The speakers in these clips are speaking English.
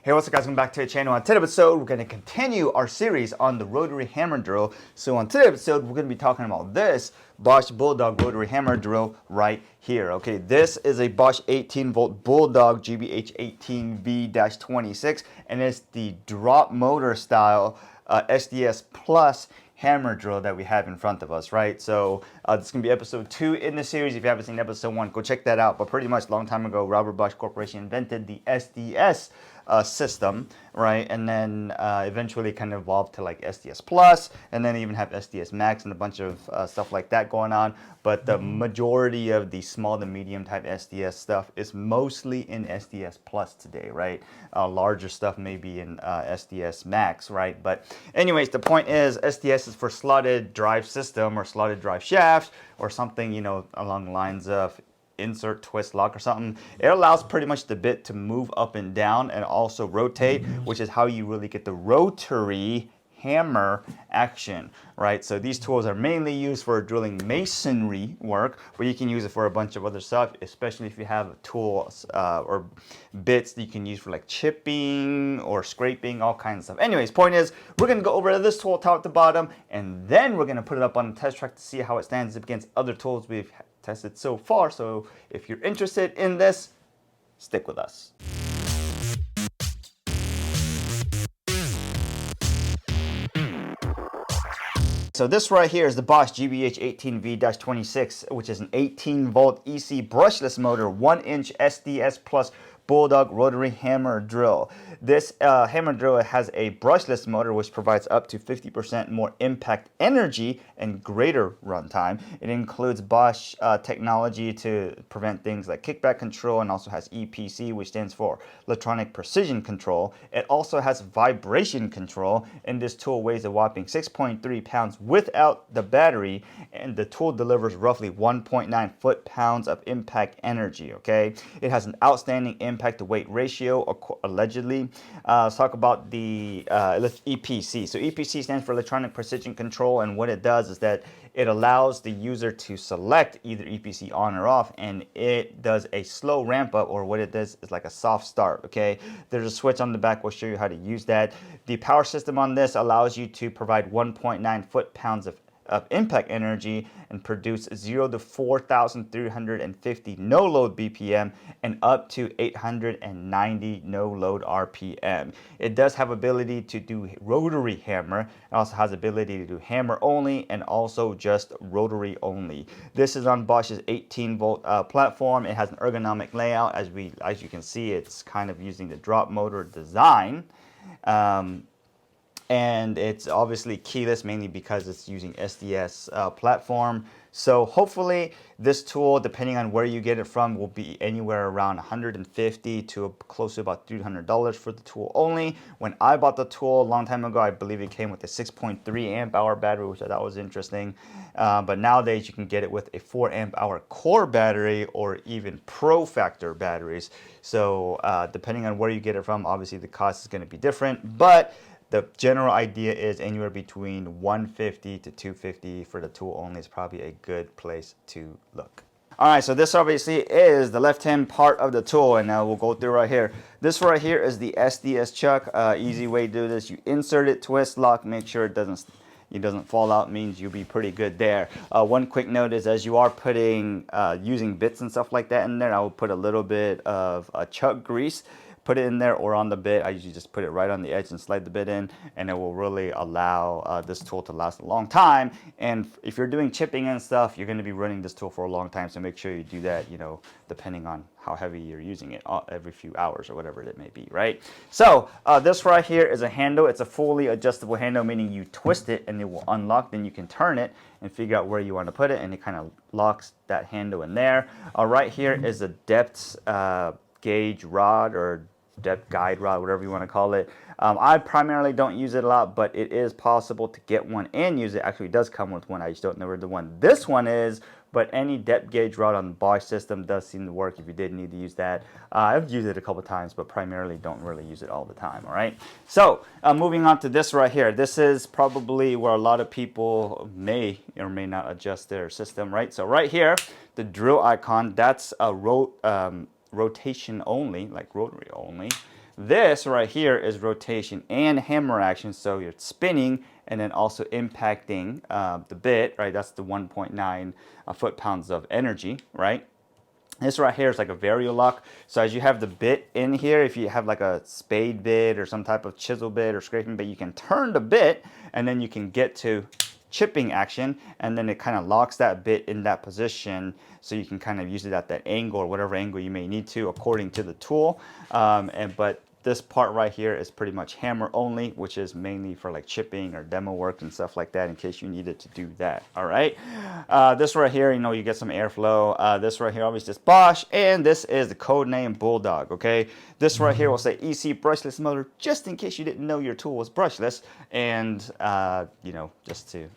Hey, what's up guys, welcome back to the channel. On today's episode, we're going to continue our series on the rotary hammer drill. So on today's episode, we're going to be talking about this Bosch Bulldog rotary hammer drill right here. Okay, this is a Bosch 18-volt Bulldog GBH18 V-26, and it's the drop motor style SDS-plus hammer drill that we have in front of us, right? So this is going to be episode 2 in the series. If you haven't seen episode 1, go check that out. But pretty much a long time ago, Robert Bosch Corporation invented the SDS system, right? And then eventually kind of evolved to like SDS-plus, and then even have SDS-max and a bunch of stuff like that going on. But the majority of the small to medium type SDS stuff is mostly in SDS-plus today, right? Larger stuff may be in SDS-max, right? But anyways, the point is SDS is for slotted drive system or slotted drive shaft or something, you know, along the lines of insert, twist, lock or something. It allows pretty much the bit to move up and down and also rotate, which is how you really get the rotary hammer action, right? So these tools are mainly used for drilling masonry work, but you can use it for a bunch of other stuff, especially if you have tools or bits that you can use for like chipping or scraping, all kinds of stuff. Anyways, point is, we're gonna go over this tool top to bottom, and then we're gonna put it up on the test track to see how it stands against other tools we've tested so far. So if you're interested in this, stick with us. So this right here is the Bosch GBH18 V-26, which is an 18-volt EC brushless motor, 1-inch SDS-plus Bulldog rotary hammer drill. This hammer drill has a brushless motor which provides up to 50% more impact energy and greater runtime. It includes Bosch technology to prevent things like kickback control, and also has EPC, which stands for electronic precision control. It also has vibration control, and this tool weighs a whopping 6.3 pounds without the battery, and the tool delivers roughly 1.9 foot-pounds of impact energy, okay? It has an outstanding impact to weight ratio, allegedly. Let's talk about the EPC. So EPC stands for electronic precision control, and what it does is that it allows the user to select either EPC on or off, and it does a slow ramp up, or what it does is like a soft start, okay? There's a switch on the back. We'll show you how to use that. The power system on this allows you to provide 1.9 foot-pounds of impact energy and produce 0 to 4,350 no-load BPM and up to 890 no-load RPM. It does have ability to do rotary hammer. It also has ability to do hammer only and also just rotary only. This is on Bosch's 18-volt platform. It has an ergonomic layout. As you can see, it's kind of using the drop motor design. And it's obviously keyless, mainly because it's using SDS platform. So hopefully this tool, depending on where you get it from, will be anywhere around $150 to close to about $300 for the tool only. When I bought the tool a long time ago, I believe it came with a 6.3 amp hour battery, which I thought was interesting. But nowadays you can get it with a 4 amp hour core battery or even PROFACTOR batteries. So depending on where you get it from, obviously the cost is going to be different, but the general idea is anywhere between $150 to $250 for the tool only is probably a good place to look. All right, so this obviously is the left-hand part of the tool, and now we'll go through right here. This right here is the SDS chuck. Easy way to do this: you insert it, twist, lock, make sure it doesn't fall out. Means you'll be pretty good there. One quick note is, as you are putting using bits and stuff like that in there, I will put a little bit of chuck grease. Put it in there or on the bit. I usually just put it right on the edge and slide the bit in, and it will really allow this tool to last a long time. And if you're doing chipping and stuff, you're going to be running this tool for a long time, so make sure you do that, you know, depending on how heavy you're using it, every few hours or whatever it may be, right? So this right here is a handle. It's a fully adjustable handle, meaning you twist it and it will unlock. Then you can turn it and figure out where you want to put it, and it kind of locks that handle in there. Right here is a depth gauge rod or depth guide rod, whatever you want to call it. I primarily don't use it a lot, but it is possible to get one and use it. Actually, it does come with one. I just don't know where the one this one is, but any depth gauge rod on the Bosch system does seem to work if you did need to use that. I've used it a couple times, but primarily don't really use it all the time, all right? So moving on to this right here. This is probably where a lot of people may or may not adjust their system, right? So right here, the drill icon, that's a rotation only, like rotary only. This right here is rotation and hammer action, so you're spinning and then also impacting the bit, right? That's the 1.9 foot-pounds of energy, right? This right here is like a vario lock. So as you have the bit in here, if you have like a spade bit or some type of chisel bit or scraping bit, you can turn the bit and then you can get to chipping action, and then it kind of locks that bit in that position, so you can kind of use it at that angle or whatever angle you may need to according to the tool. But this part right here is pretty much hammer only, which is mainly for like chipping or demo work and stuff like that, in case you needed to do that. All right. This right here, you know, you get some airflow. This right here, obviously, is Bosch, and this is the code name Bulldog. Okay. This right here will say EC brushless motor, just in case you didn't know your tool was brushless, and you know, just to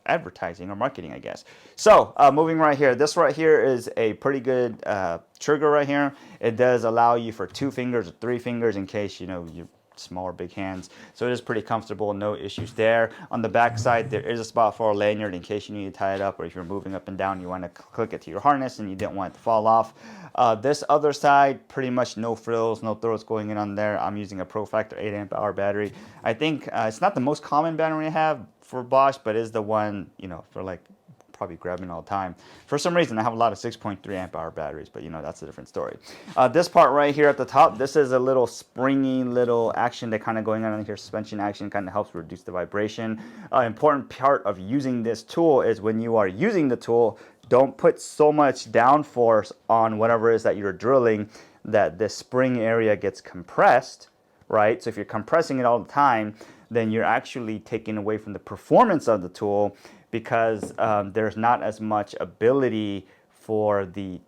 advertising or marketing, I guess. So moving right here, this right here is a pretty good trigger right here. It does allow you for 2 fingers or 3 fingers in case, you know, you small or big hands. So it is pretty comfortable, no issues there. On the back side, there is a spot for a lanyard in case you need to tie it up, or if you're moving up and down, you want to click it to your harness and you didn't want it to fall off. This other side, pretty much no frills, no throws going in on there. I'm using a PROFACTOR 8 amp hour battery. I think it's not the most common battery I have for Bosch, but is the one, you know, for like probably grabbing all the time. For some reason, I have a lot of 6.3 amp hour batteries, but you know, that's a different story. This part right here at the top, this is a little springy little action that kind of going on here. Suspension action kind of helps reduce the vibration. Important part of using this tool is when you are using the tool, don't put so much downforce on whatever it is that you're drilling that the spring area gets compressed, right? So if you're compressing it all the time, then you're actually taking away from the performance of the tool, because there's not as much ability for the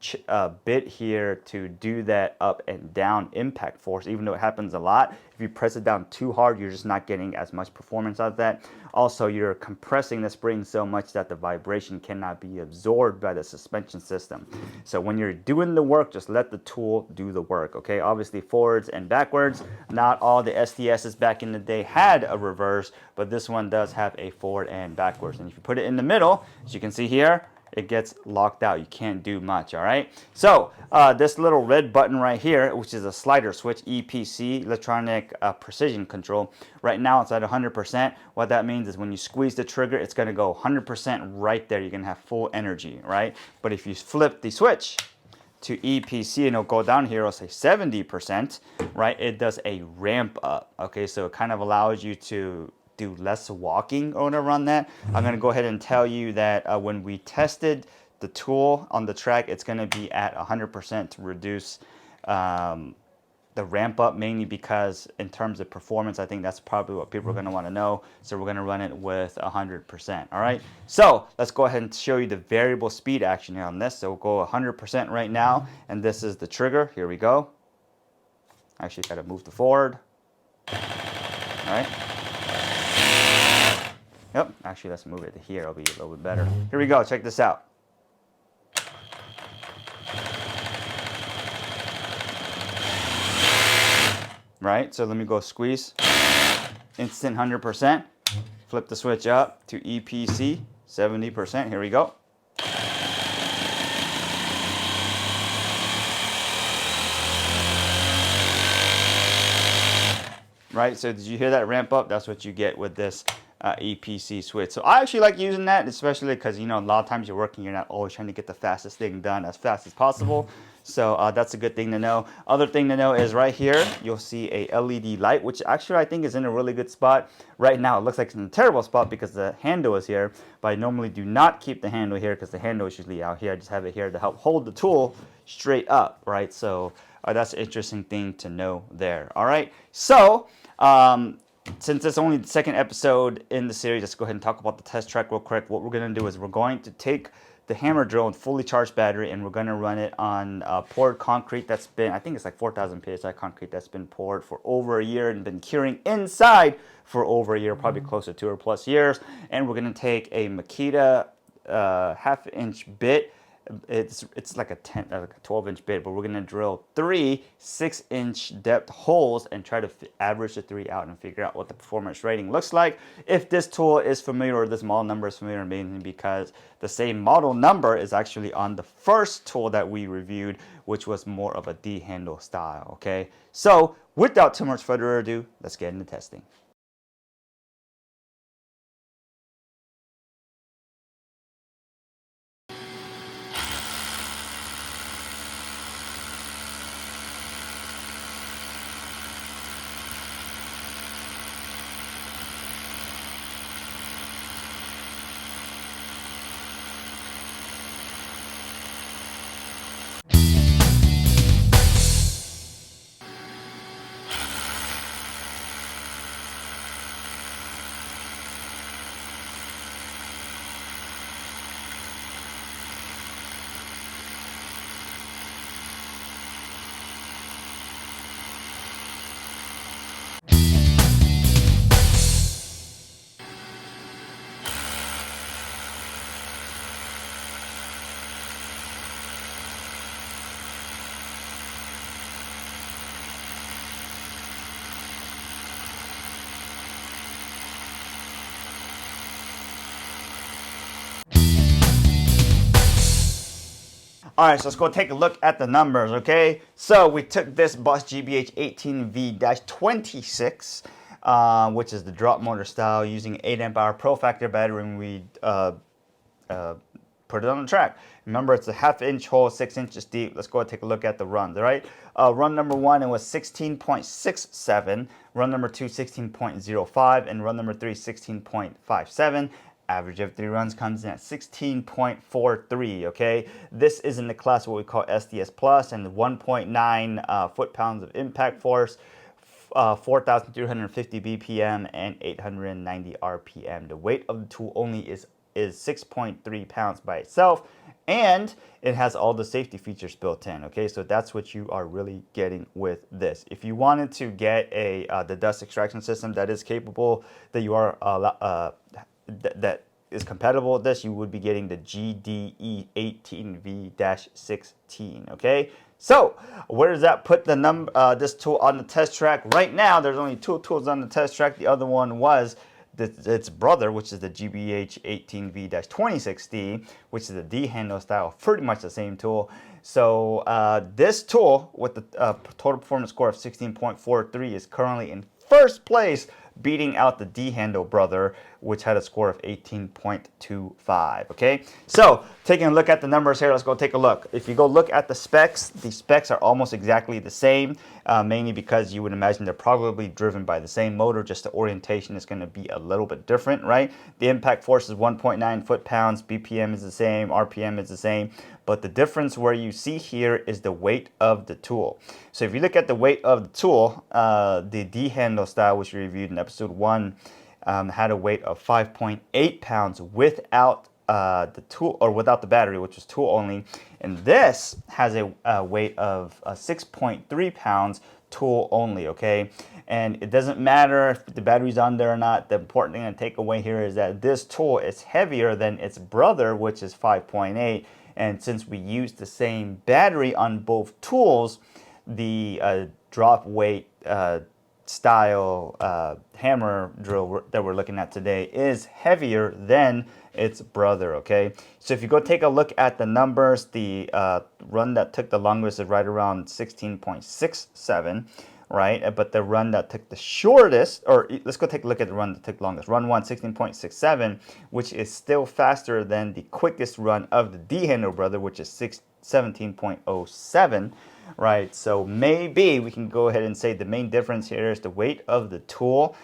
bit here to do that up and down impact force, even though it happens a lot. If you press it down too hard, you're just not getting as much performance out of that. Also, you're compressing the spring so much that the vibration cannot be absorbed by the suspension system. So when you're doing the work, just let the tool do the work, okay? Obviously forwards and backwards. Not all the SDSs back in the day had a reverse, but this one does have a forward and backwards. And if you put it in the middle, as you can see here, it gets locked out. You can't do much, all right? So this little red button right here, which is a slider switch, EPC, electronic precision control, right now it's at 100%. What that means is when you squeeze the trigger, it's gonna go 100% right there. You're gonna have full energy, right? But if you flip the switch to EPC and it'll go down here, it'll say 70%, right? It does a ramp up, okay? So it kind of allows you to do less walking or whatever on that. I'm going to go ahead and tell you that when we tested the tool on the track, it's going to be at 100% to reduce the ramp up, mainly because in terms of performance, I think that's probably what people are going to want to know. So we're going to run it with 100%. All right. So let's go ahead and show you the variable speed action here on this. So we'll go 100% right now. And this is the trigger. Here we go. Actually, got to move to forward. All right. Yep, actually let's move it to here, it'll be a little bit better. Here we go, check this out. Right, so let me go squeeze. Instant 100%. Flip the switch up to EPC, 70%, here we go. Right, so did you hear that ramp up? That's what you get with this EPC switch. So I actually like using that, especially because, you know, a lot of times you're working, you're not always trying to get the fastest thing done as fast as possible. So that's a good thing to know. Other thing to know is right here, you'll see a LED light, which actually I think is in a really good spot. Right now, it looks like it's in a terrible spot because the handle is here, but I normally do not keep the handle here because the handle is usually out here. I just have it here to help hold the tool straight up, right? So that's an interesting thing to know there. All right, so since it's only the second episode in the series, let's go ahead and talk about the test track real quick. What we're going to do is we're going to take the hammer drill and fully charged battery, and we're going to run it on poured concrete that's been, I think it's like 4,000 PSI concrete that's been poured for over a year and been curing inside for over a year, probably close to 2 or plus years. And we're going to take a Makita 1/2 inch bit it's like a 12-inch bit, but we're gonna drill 3 6-inch depth holes and try to average the 3 out and figure out what the performance rating looks like. If this tool is familiar or this model number is familiar, mainly because the same model number is actually on the first tool that we reviewed, which was more of a D-handle style. Okay, so without too much further ado, let's get into testing. All right, so let's go take a look at the numbers, okay? So we took this Bosch GBH18 V-26, which is the drop motor style using 8 amp hour PROFACTOR battery, and we put it on the track. Remember, it's a 1/2 inch hole, 6 inches deep. Let's go and take a look at the runs, all right? Run number 1, it was 16.67. Run number 2, 16.05. And run number 3, 16.57. Average of 3 runs comes in at 16.43, okay? This is in the class what we call SDS-plus, and 1.9 foot-pounds of impact force, 4,350 BPM, and 890 RPM. The weight of the tool only is 6.3 pounds by itself, and it has all the safety features built in, okay? So that's what you are really getting with this. If you wanted to get the dust extraction system that is capable, that you are that is compatible with this, you would be getting the GBH18 V-16, okay? So where does that put the this tool on the test track? Right now, there's only 2 tools on the test track. The other one was its brother, which is the GBH18 V-26D, which is the D-handle style, pretty much the same tool. So this tool with the total performance score of 16.43 is currently in first place, beating out the D-handle brother, which had a score of 18.25, okay? So, taking a look at the numbers here, let's go take a look. If you go look at the specs are almost exactly the same, mainly because you would imagine they're probably driven by the same motor, just the orientation is going to be a little bit different, right? The impact force is 1.9 foot-pounds, BPM is the same, RPM is the same, but the difference where you see here is the weight of the tool. So if you look at the weight of the tool, the D-handle style, which we reviewed in episode 1, had a weight of 5.8 pounds without the tool, or without the battery, which was tool only. And this has a weight of 6.3 pounds tool only, okay? And it doesn't matter if the battery's on there or not. The important thing to take away here is that this tool is heavier than its brother, which is 5.8. And since we use the same battery on both tools, the drop weight style hammer drill that we're looking at today is heavier than its brother, okay? So if you go take a look at the numbers, the run that took the longest is right around 16.67, right? But the run that took the shortest, or let's go take a look at the run that took longest. Run 1, 16.67, which is still faster than the quickest run of the D-handle brother, which is 17.07. Right, so maybe we can go ahead and say the main difference here is the weight of the tool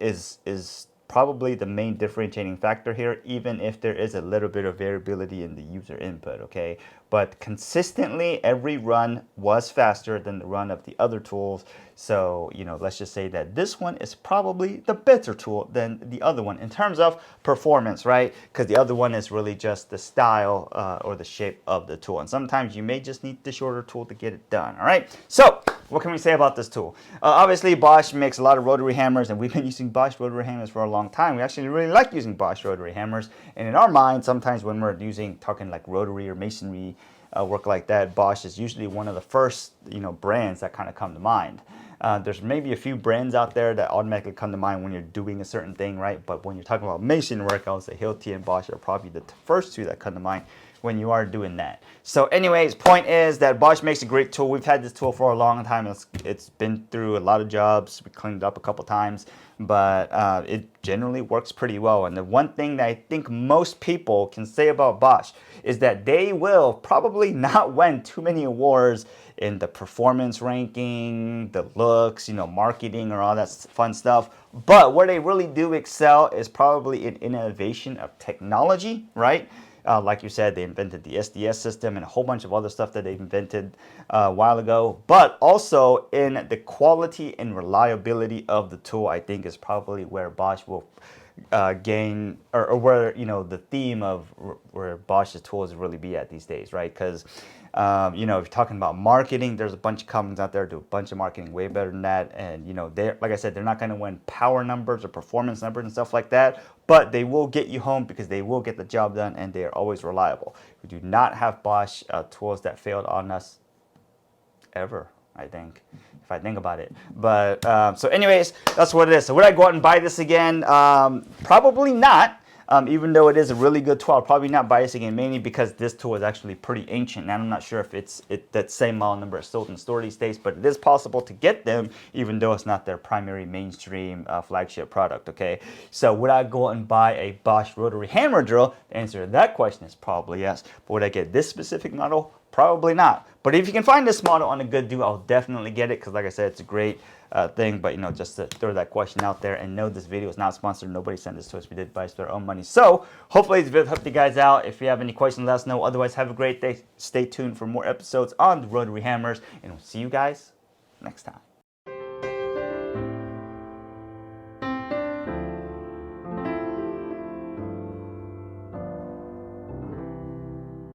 is probably the main differentiating factor here, even if there is a little bit of variability in the user input, okay? but consistently every run was faster than the run of the other tools. So, you know, let's just say that this one is probably the better tool than the other one in terms of performance, right? Because the other one is really just the style or the shape of the tool. And sometimes you may just need the shorter tool to get it done, all right? So, what can we say about this tool? Obviously, Bosch makes a lot of rotary hammers, and we've been using Bosch rotary hammers for a long time. We actually really like using Bosch rotary hammers. And in our mind, sometimes when we're talking like rotary or masonry work like that, Bosch is usually one of the first, you know, brands that kind of come to mind. There's maybe a few brands out there that automatically come to mind when you're doing a certain thing, right? But when you're talking about mason work, I would say Hilti and Bosch are probably the first two that come to mind when you are doing that. So anyways, point is that Bosch makes a great tool. We've had this tool for a long time. It's been through a lot of jobs. We cleaned it up a couple times, but it generally works pretty well. And the one thing that I think most people can say about Bosch is that they will probably not win too many awards in the performance ranking, the looks, you know, marketing or all that fun stuff. But where they really do excel is probably in innovation of technology, right? Like you said, they invented the SDS system and a whole bunch of other stuff that they invented a while ago. But also in the quality and reliability of the tool, I think is probably where Bosch will gain, or where, you know, the theme of where Bosch's tools really be at these days, right? Because you know, if you're talking about marketing, there's a bunch of companies out there do a bunch of marketing way better than that. And, you know, they're, like I said, they're not going to win power numbers or performance numbers and stuff like that, but they will get you home because they will get the job done and they are always reliable. We do not have Bosch tools that failed on us ever, I think, if I think about it. But so anyways, that's what it is. So would I go out and buy this again? Probably not. Even though it is a really good tool, I'll probably not buy this again, mainly because this tool is actually pretty ancient, and I'm not sure if that same model number is still in store these days, but it is possible to get them, even though it's not their primary mainstream flagship product, okay? So would I go and buy a Bosch rotary hammer drill? The answer to that question is probably yes. But would I get this specific model? Probably not. But if you can find this model on a good deal, I'll definitely get it, because like I said, it's a great thing. But, you know, just to throw that question out there, and no, this video is not sponsored. Nobody sent this to us. We did buy it with our own money. So hopefully this video helped you guys out. If you have any questions, let us know. Otherwise, have a great day. Stay tuned for more episodes on the rotary hammers, and we'll see you guys next time.